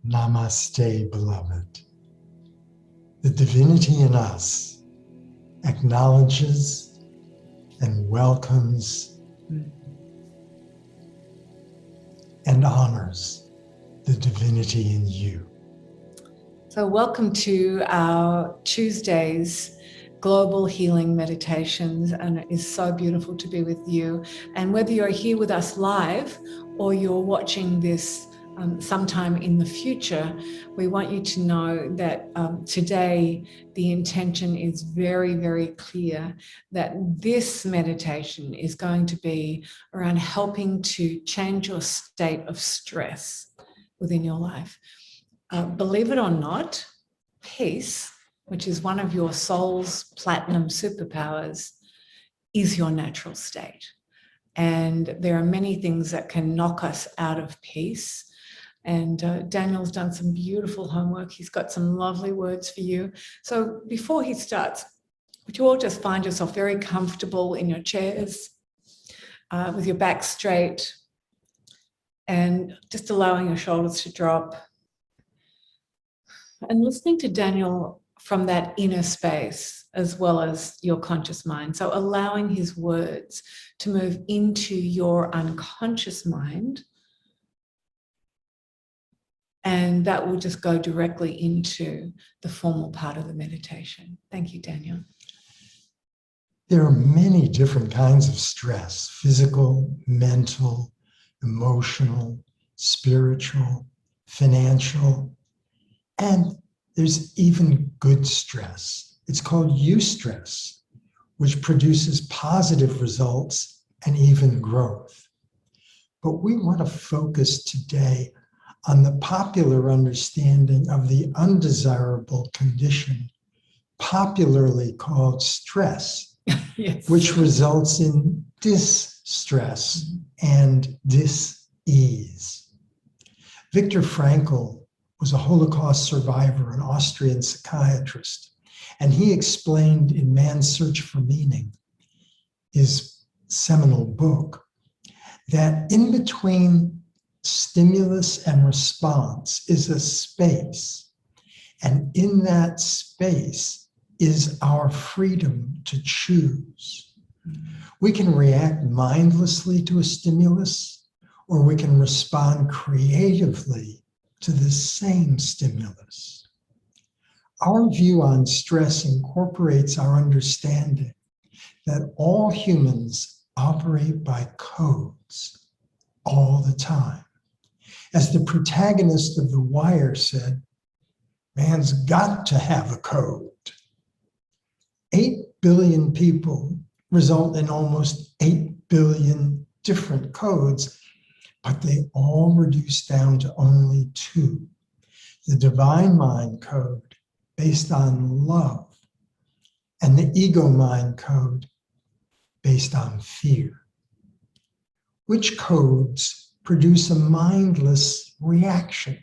Namaste, beloved. The divinity in us acknowledges and welcomes and honors the divinity in you. So welcome to our Tuesdays Global Healing Meditations, and it is so beautiful to be with you. And whether you're here with us live or you're watching this sometime in the future, we want you to know that today the intention is very, very clear that this meditation is going to be around helping to change your state of stress within your life. Believe it or not, peace, which is one of your soul's platinum superpowers, is your natural state. And there are many things that can knock us out of peace. And Daniel's done some beautiful homework. He's got some lovely words for you. So before he starts, would you all just find yourself very comfortable in your chairs with your back straight and just allowing your shoulders to drop and listening to Daniel from that inner space as well as your conscious mind. So allowing his words to move into your unconscious mind, and that will just go directly into the formal part of the meditation. Thank you, Daniel. There are many different kinds of stress: physical, mental, emotional, spiritual, financial, and there's even good stress. It's called eustress, which produces positive results and even growth. But we want to focus today on the popular understanding of the undesirable condition, popularly called stress, Yes. which results in distress and dis-ease. Viktor Frankl was a Holocaust survivor, an Austrian psychiatrist, and he explained in Man's Search for Meaning, his seminal book, that in between stimulus and response is a space, and in that space is our freedom to choose. We can react mindlessly to a stimulus, or we can respond creatively to the same stimulus. Our view on stress incorporates our understanding that all humans operate by codes all the time. As the protagonist of The Wire said, man's got to have a code. 8 billion people result in almost 8 billion different codes, but they all reduce down to only 2. The divine mind code based on love, and the ego mind code based on fear. Which codes produce a mindless reaction?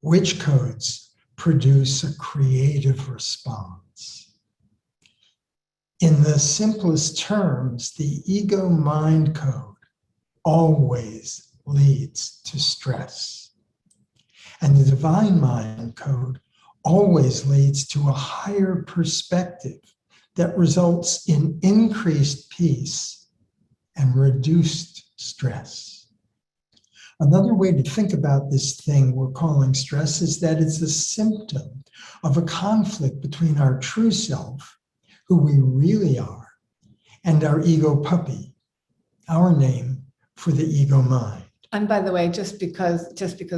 Which codes produce a creative response? In the simplest terms, the ego mind code always leads to stress. And the divine mind code always leads to a higher perspective that results in increased peace and reduced stress. Another way to think about this thing we're calling stress is that it's a symptom of a conflict between our true self, who we really are, and our ego puppy, our name for the ego mind. And by the way, just because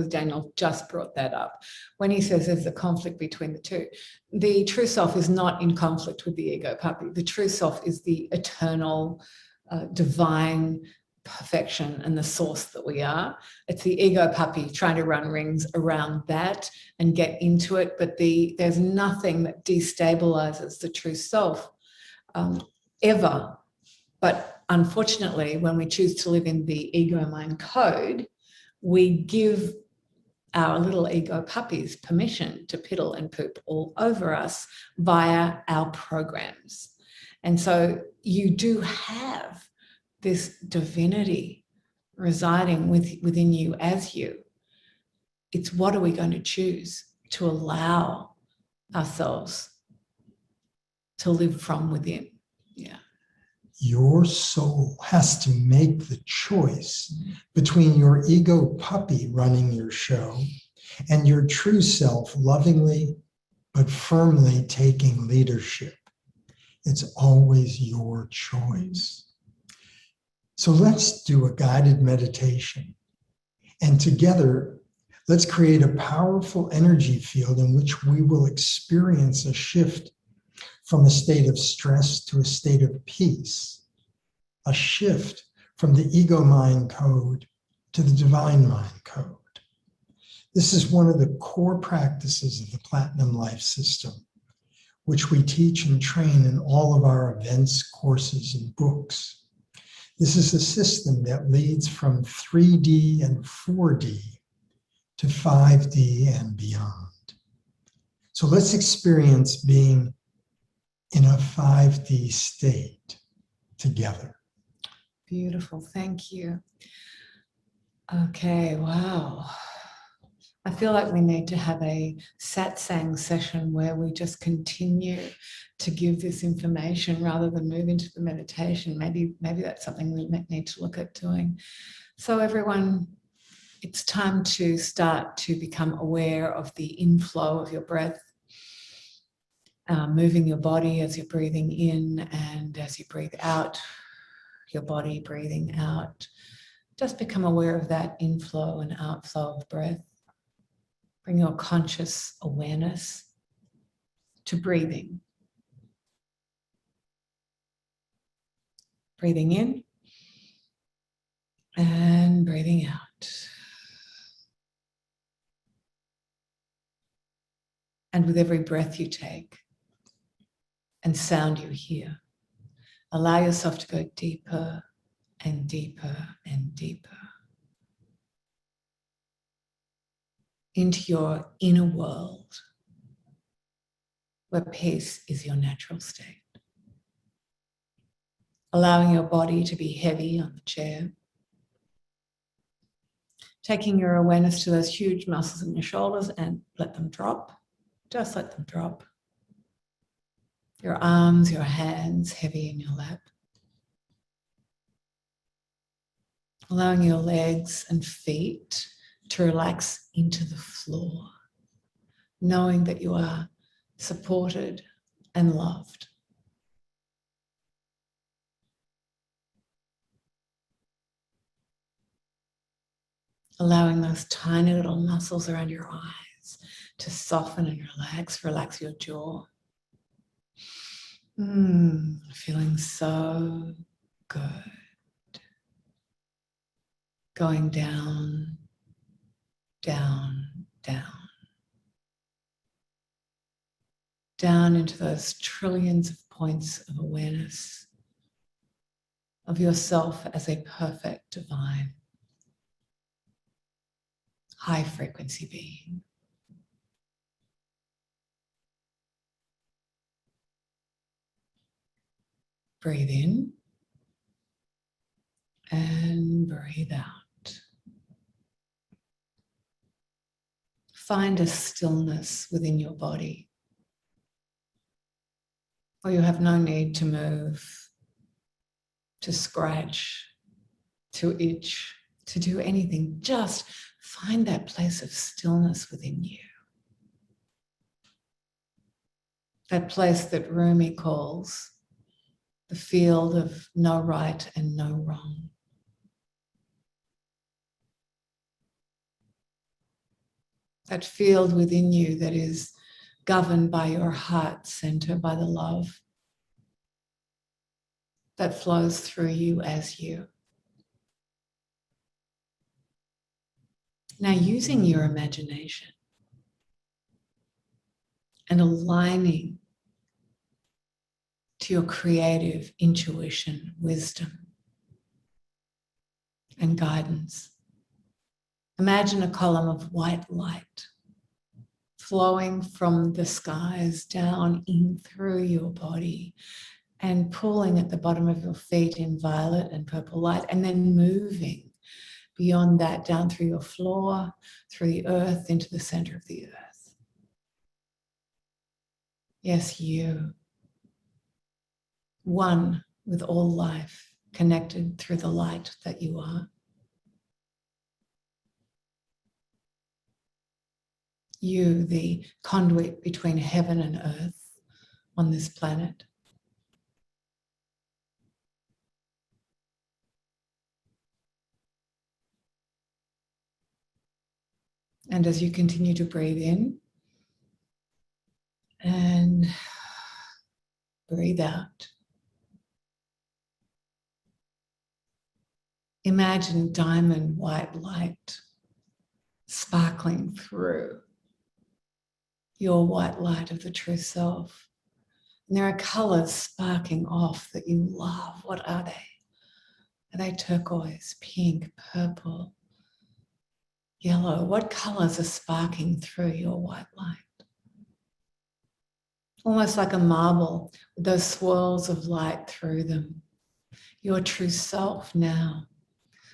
Daniel just brought that up, when he says there's a conflict between the two, the true self is not in conflict with the ego puppy. The true self is the eternal, divine perfection and the source that we are. It's the ego puppy trying to run rings around that and get into it, but there's nothing that destabilizes the true self ever. But unfortunately, when we choose to live in the ego mind code, we give our little ego puppies permission to piddle and poop all over us via our programs. And so you do have this divinity residing within you as you. It's what are we going to choose to allow ourselves to live from within. Yeah. Your soul has to make the choice between your ego puppy running your show and your true self lovingly but firmly taking leadership. It's always your choice. So let's do a guided meditation. And together, let's create a powerful energy field in which we will experience a shift from a state of stress to a state of peace, a shift from the ego mind code to the divine mind code. This is one of the core practices of the Platinum Life System, which we teach and train in all of our events, courses, and books. This is a system that leads from 3D and 4D to 5D and beyond. So let's experience being in a 5D state together. Beautiful. Thank you. Okay. Wow. I feel like we need to have a satsang session where we just continue to give this information rather than move into the meditation. Maybe that's something we need to look at doing. So everyone, it's time to start to become aware of the inflow of your breath, moving your body as you're breathing in, and as you breathe out, your body breathing out. Just become aware of that inflow and outflow of breath. Bring your conscious awareness to breathing. Breathing in and breathing out. And with every breath you take and sound you hear, allow yourself to go deeper and deeper and deeper into your inner world, where peace is your natural state. Allowing your body to be heavy on the chair. Taking your awareness to those huge muscles in your shoulders and let them drop. Just let them drop. Your arms, your hands heavy in your lap. Allowing your legs and feet to relax into the floor, knowing that you are supported and loved. Allowing those tiny little muscles around your eyes to soften and relax. Relax your jaw. Feeling so good. Going down, down, down. Down into those trillions of points of awareness of yourself as a perfect, divine, high frequency being. Breathe in and breathe out. Find a stillness within your body where you have no need to move, to scratch, to itch, to do anything. Just find that place of stillness within you. That place that Rumi calls the field of no right and no wrong. That field within you that is governed by your heart center, by the love that flows through you as you. Now, using your imagination and aligning to your creative intuition, wisdom, and guidance. Imagine a column of white light flowing from the skies down in through your body and pulling at the bottom of your feet in violet and purple light, and then moving Beyond that, down through your floor, through the earth, into the center of the earth. Yes, you. One with all life, connected through the light that you are. You, the conduit between heaven and earth on this planet. And as you continue to breathe in and breathe out, imagine diamond white light sparkling through your white light of the true self. And there are colors sparking off that you love. What are they? Are they turquoise, pink, purple, yellow? What colors are sparking through your white light? Almost like a marble with those swirls of light through them. Your true self now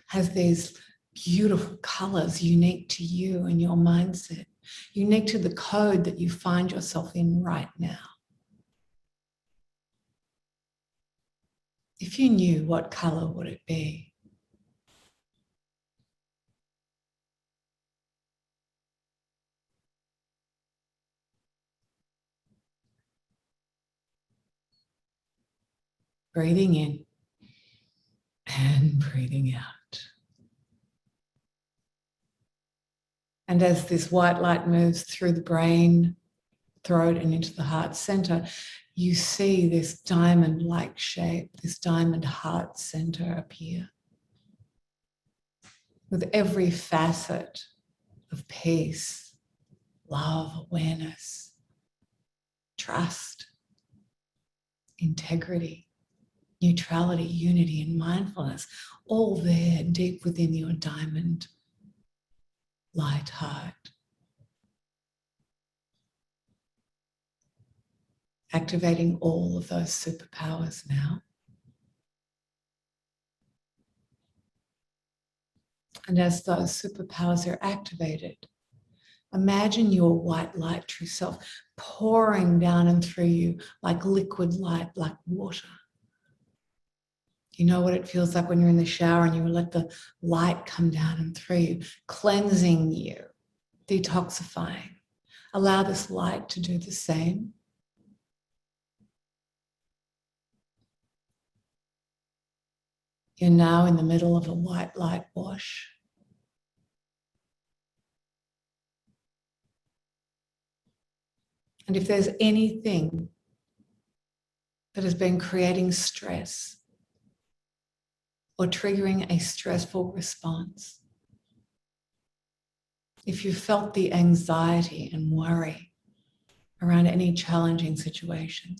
has these beautiful colors unique to you and your mindset, unique to the code that you find yourself in right now. If you knew, what color would it be? Breathing in and breathing out. And as this white light moves through the brain, throat, and into the heart center, you see this diamond-like shape, this diamond heart center appear. With every facet of peace, love, awareness, trust, integrity, neutrality, unity, and mindfulness, all there deep within your diamond light heart. Activating all of those superpowers now. And as those superpowers are activated, imagine your white light true self pouring down and through you like liquid light, like water. You know what it feels like when you're in the shower and you let the light come down and through you, cleansing you, detoxifying. Allow this light to do the same. You're now in the middle of a white light wash. And if there's anything that has been creating stress or triggering a stressful response, if you felt the anxiety and worry around any challenging situation,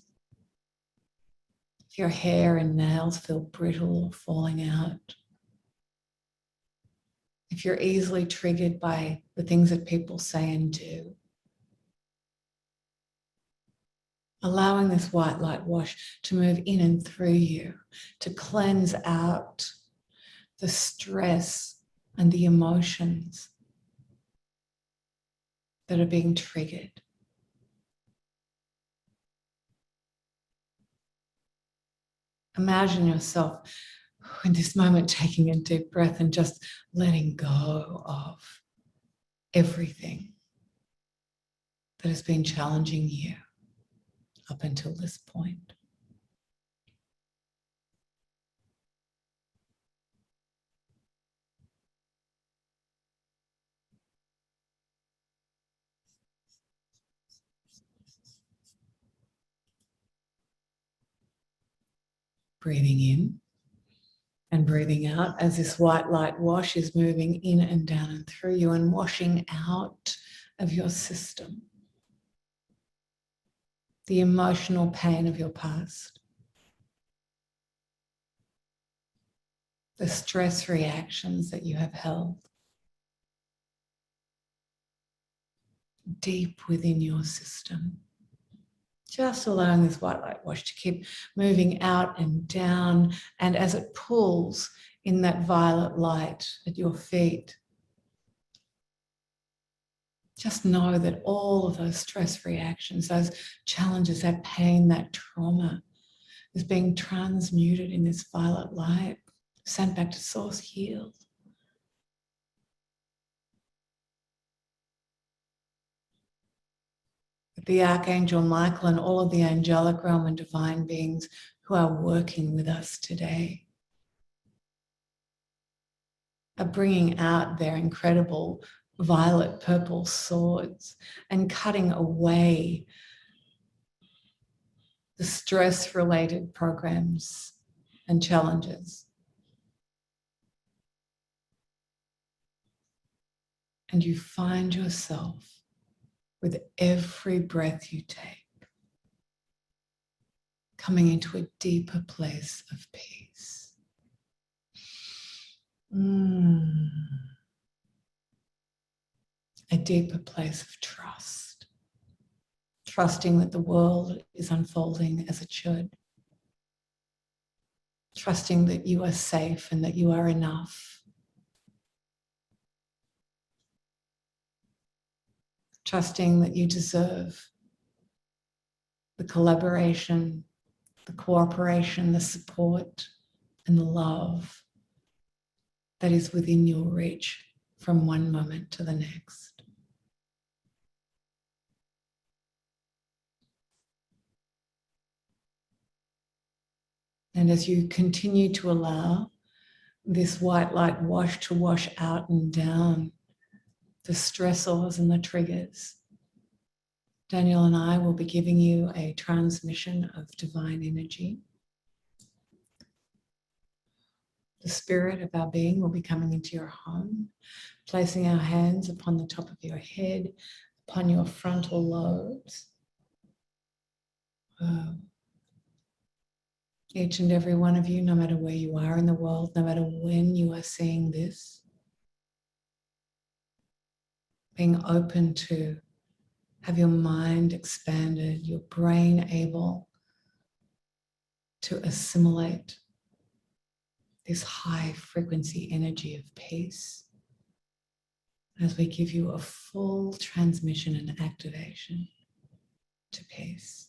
if your hair and nails feel brittle or falling out, if you're easily triggered by the things that people say and do, allowing this white light wash to move in and through you, to cleanse out the stress and the emotions that are being triggered. Imagine yourself in this moment taking a deep breath and just letting go of everything that has been challenging you up until this point. Breathing in and breathing out as this white light wash is moving in and down and through you and washing out of your system the emotional pain of your past, the stress reactions that you have held deep within your system. Just allowing this white light wash to keep moving out and down, and as it pulls, in that violet light at your feet, just know that all of those stress reactions, those challenges, that pain, that trauma is being transmuted in this violet light, sent back to source, healed. The Archangel Michael and all of the angelic realm and divine beings who are working with us today are bringing out their incredible violet purple swords and cutting away the stress-related programs and challenges. And you find yourself with every breath you take coming into a deeper place of peace. A deeper place of trust. Trusting that the world is unfolding as it should. Trusting that you are safe and that you are enough. Trusting that you deserve the collaboration, the cooperation, the support, and the love that is within your reach from one moment to the next. And as you continue to allow this white light wash to wash out and down the stressors and the triggers, Daniel and I will be giving you a transmission of divine energy. The spirit of our being will be coming into your home, placing our hands upon the top of your head, upon your frontal lobes. Each and every one of you, no matter where you are in the world, no matter when you are seeing this, being open to have your mind expanded, your brain able to assimilate this high frequency energy of peace as we give you a full transmission and activation to peace.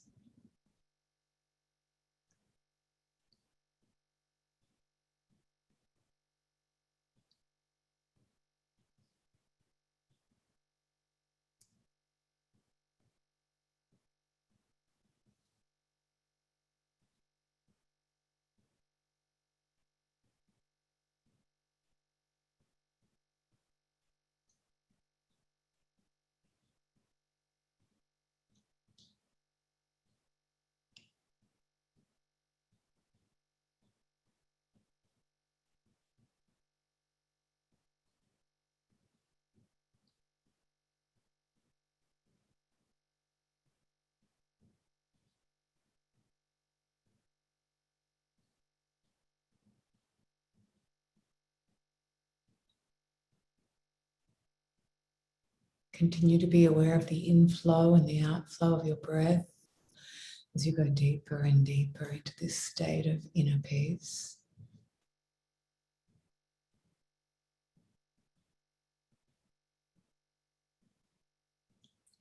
Continue to be aware of the inflow and the outflow of your breath as you go deeper and deeper into this state of inner peace.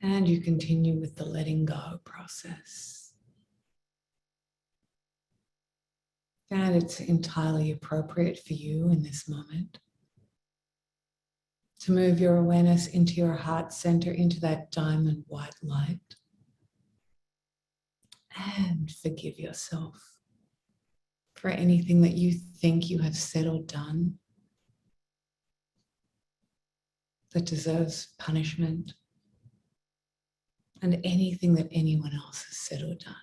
And you continue with the letting go process. And it's entirely appropriate for you in this moment to move your awareness into your heart center, into that diamond white light. And forgive yourself for anything that you think you have said or done that deserves punishment, and anything that anyone else has said or done.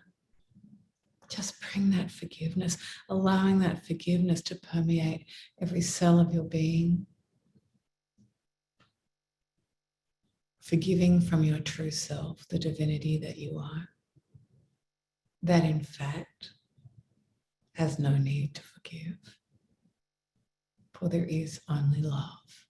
Just bring that forgiveness, allowing that forgiveness to permeate every cell of your being. Forgiving from your true self, the divinity that you are, that in fact has no need to forgive, for there is only love.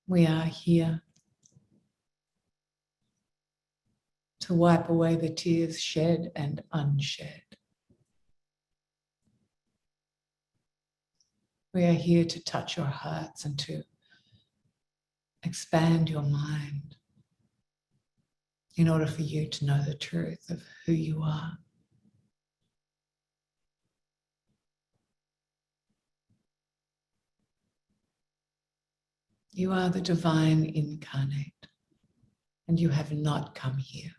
We are here to wipe away the tears shed and unshed. We are here to touch your hearts and to expand your mind in order for you to know the truth of who you are. You are the divine incarnate, and you have not come here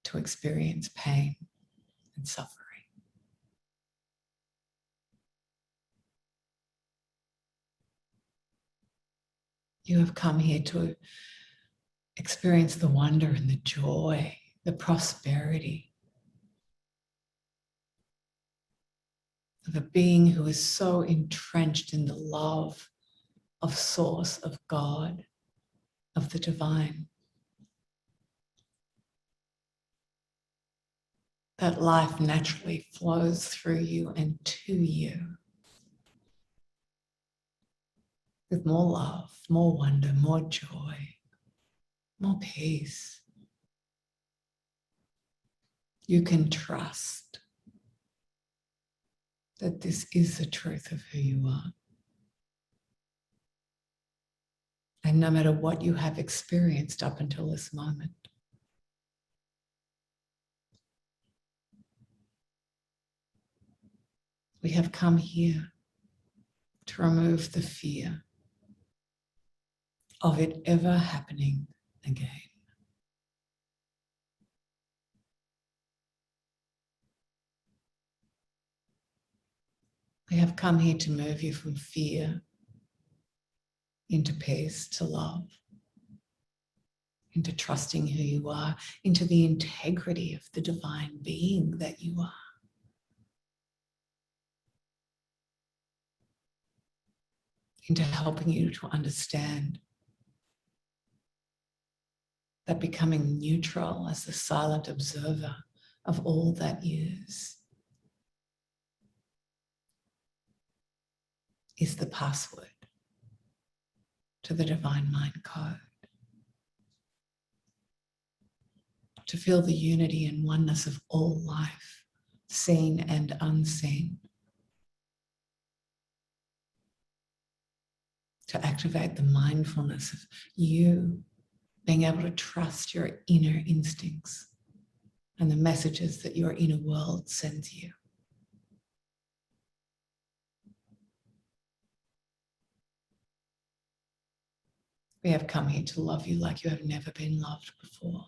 to experience pain and suffering. You have come here to experience the wonder and the joy, the prosperity of a being who is so entrenched in the love of Source, of God, of the divine, that life naturally flows through you and to you with more love, more wonder, more joy, more peace. You can trust that this is the truth of who you are. And no matter what you have experienced up until this moment, we have come here to remove the fear of it ever happening again. We have come here to move you from fear into peace, to love, into trusting who you are, into the integrity of the divine being that you are. Into helping you to understand that becoming neutral as the silent observer of all that is the password to the divine mind code. To feel the unity and oneness of all life, seen and unseen. To activate the mindfulness of you being able to trust your inner instincts and the messages that your inner world sends you. We have come here to love you like you have never been loved before.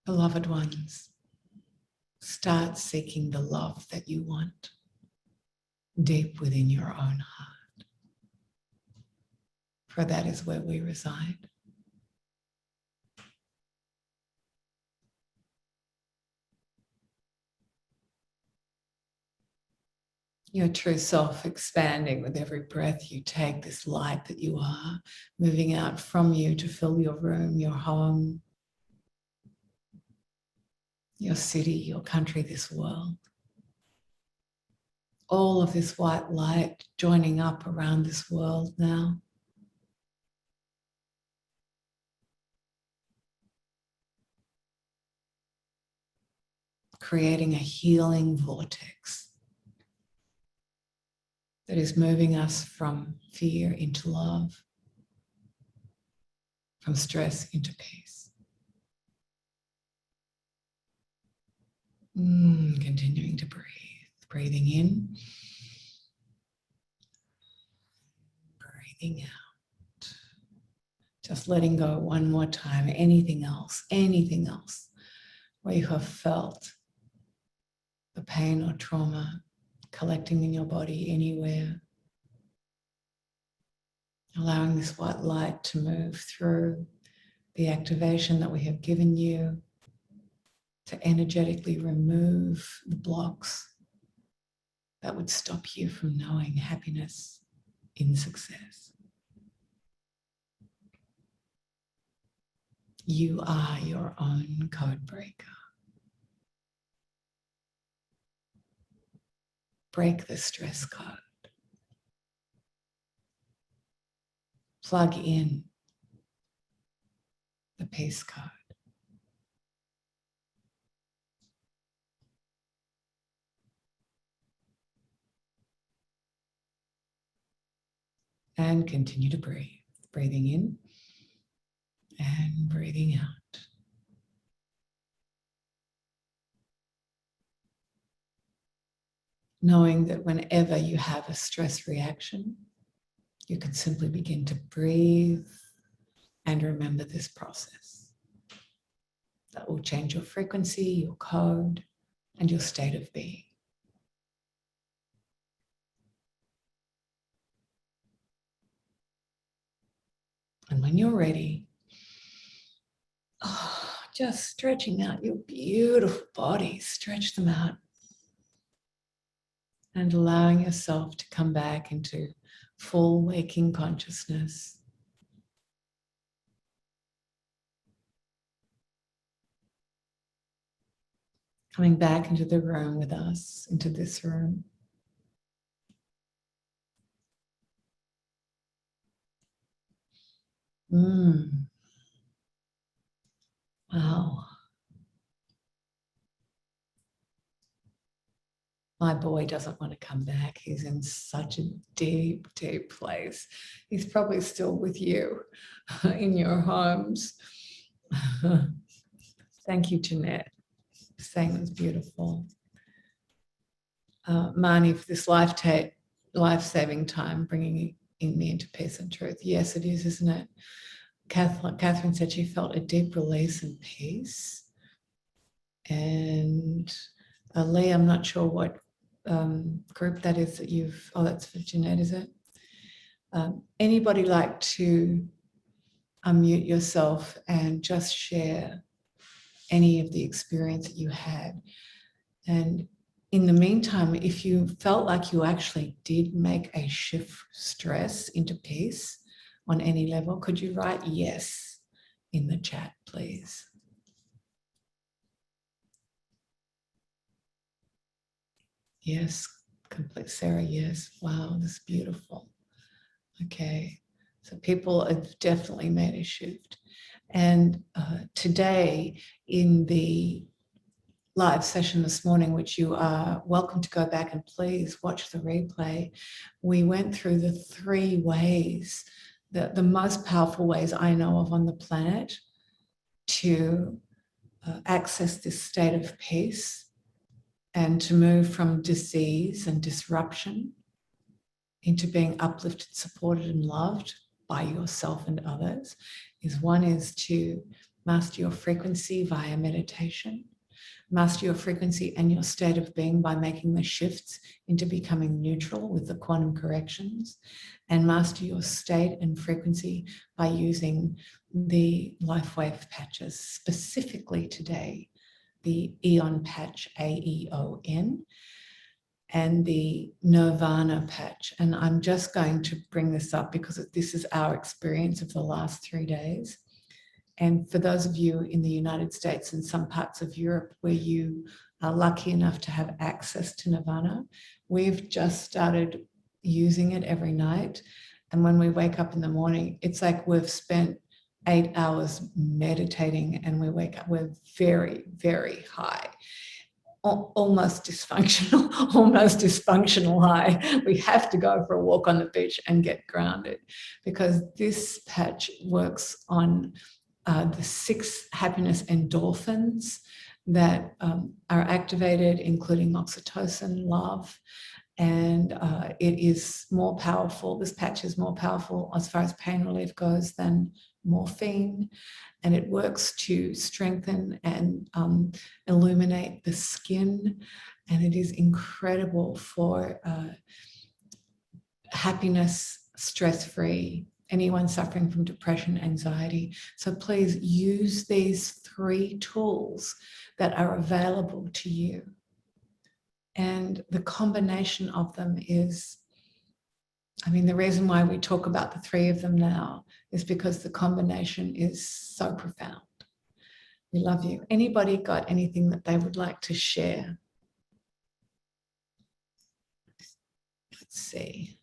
Beloved ones, start seeking the love that you want deep within your own heart, for that is where we reside. Your true self expanding with every breath you take, this light that you are moving out from you to fill your room, your home, your city, your country, this world. All of this white light joining up around this world now. Creating a healing vortex that is moving us from fear into love, from stress into peace. Continuing to breathe. Breathing in, breathing out. Just letting go one more time. Anything else where you have felt the pain or trauma collecting in your body anywhere. Allowing this white light to move through the activation that we have given you to energetically remove the blocks that would stop you from knowing happiness in success. You are your own code breaker. break the stress code. Plug in the peace code. And continue to breathe. Breathing in and breathing out. Knowing that whenever you have a stress reaction, you can simply begin to breathe and remember this process. That will change your frequency, your code, and your state of being. And when you're ready, just stretching out your beautiful body, stretch them out. And allowing yourself to come back into full waking consciousness. Coming back into the room with us, into this room. Wow. My boy doesn't want to come back. He's in such a deep, deep place. He's probably still with you in your homes. Thank you, Jeanette. Saying it was beautiful. Marnie, for this life-saving time, bringing me into peace and truth. Yes, it is, isn't it? Catherine said she felt a deep release and peace. And Lee, I'm not sure what group that is that you've, that's for Jeanette, is it? Anybody like to unmute yourself and just share any of the experience that you had? And in the meantime, if you felt like you actually did make a shift from stress into peace on any level, could you write yes in the chat, please? Yes, complete Sarah, yes. Wow, this is beautiful. Okay, so people have definitely made a shift. And today in the live session this morning, which you are welcome to go back and please watch the replay, we went through the 3 ways, the most powerful ways I know of on the planet to access this state of peace and to move from disease and disruption into being uplifted, supported, and loved by yourself and others. One is to master your frequency via meditation, master your frequency and your state of being by making the shifts into becoming neutral with the quantum corrections, and master your state and frequency by using the life wave patches, specifically today, the Eon patch, AEON, and the Nirvana patch. And I'm just going to bring this up because this is our experience of the last 3 days. And for those of you in the United States and some parts of Europe where you are lucky enough to have access to Nirvana, we've just started using it every night. And when we wake up in the morning, it's like we've spent 8 hours meditating and we wake up, we're very, very high. Almost dysfunctional high. We have to go for a walk on the beach and get grounded, because this patch works on the 6 happiness endorphins that are activated, including oxytocin, love, and it is more powerful. This patch is more powerful as far as pain relief goes than morphine, and it works to strengthen and illuminate the skin, and it is incredible for happiness, stress-free, anyone suffering from depression, anxiety. So please use these 3 tools that are available to you. And the combination of them is, the reason why we talk about the 3 of them now is because the combination is so profound. We love you. Anybody got anything that they would like to share? see.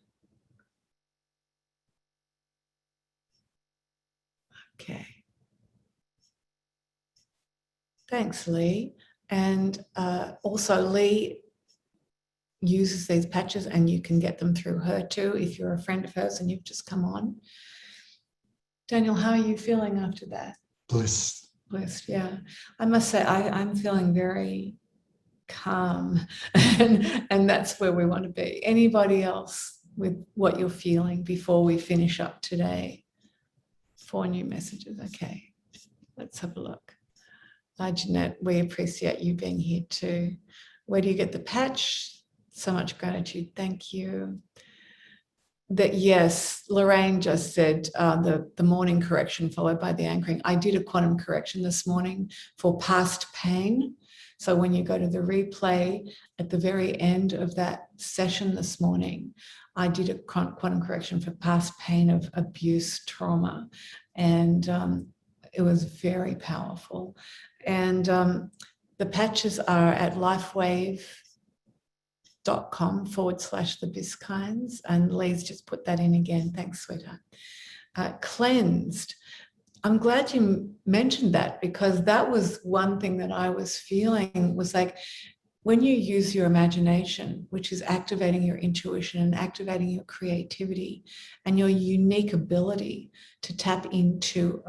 Okay. Thanks, Lee. And also Lee uses these patches, and you can get them through her too if you're a friend of hers and you've just come on. Daniel, how are you feeling after that? Bliss. Blessed, yeah. I must say I'm feeling very calm, and that's where we want to be. Anybody else with what you're feeling before we finish up today? 4 new messages. Okay, let's have a look. Hi, Jeanette, we appreciate you being here too. Where do you get the patch? So much gratitude. Thank you. That yes, Lorraine just said the morning correction followed by the anchoring. I did a quantum correction this morning for past pain. So when you go to the replay at the very end of that session this morning, I did a quantum correction for past pain of abuse, trauma, and it was very powerful. And the patches are at lifewave.com/the Biskynes, and Lee's just put that in again. Thanks, sweetheart. Cleansed. I'm glad you mentioned that, because that was one thing that I was feeling was like, when you use your imagination, which is activating your intuition and activating your creativity and your unique ability to tap into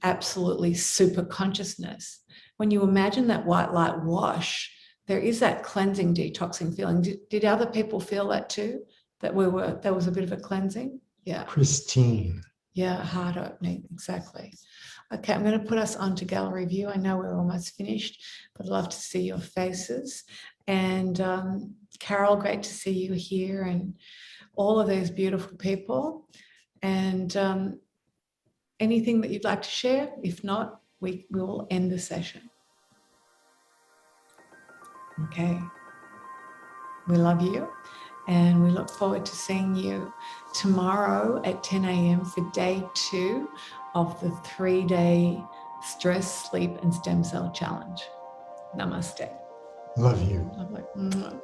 absolutely super consciousness, when you imagine that white light wash, there is that cleansing, detoxing feeling. Did other people feel that too? That there was a bit of a cleansing? Yeah. Pristine. Yeah, heart opening, exactly. Okay, I'm going to put us onto gallery view. I know we're almost finished, but I'd love to see your faces. And Carol, great to see you here, and all of these beautiful people. And anything that you'd like to share? If not, we will end the session. Okay. We love you, and we look forward to seeing you tomorrow at 10 a.m. for day 2 of the 3-day stress, sleep, and stem cell challenge. Namaste. Love you. I'm like, mwah.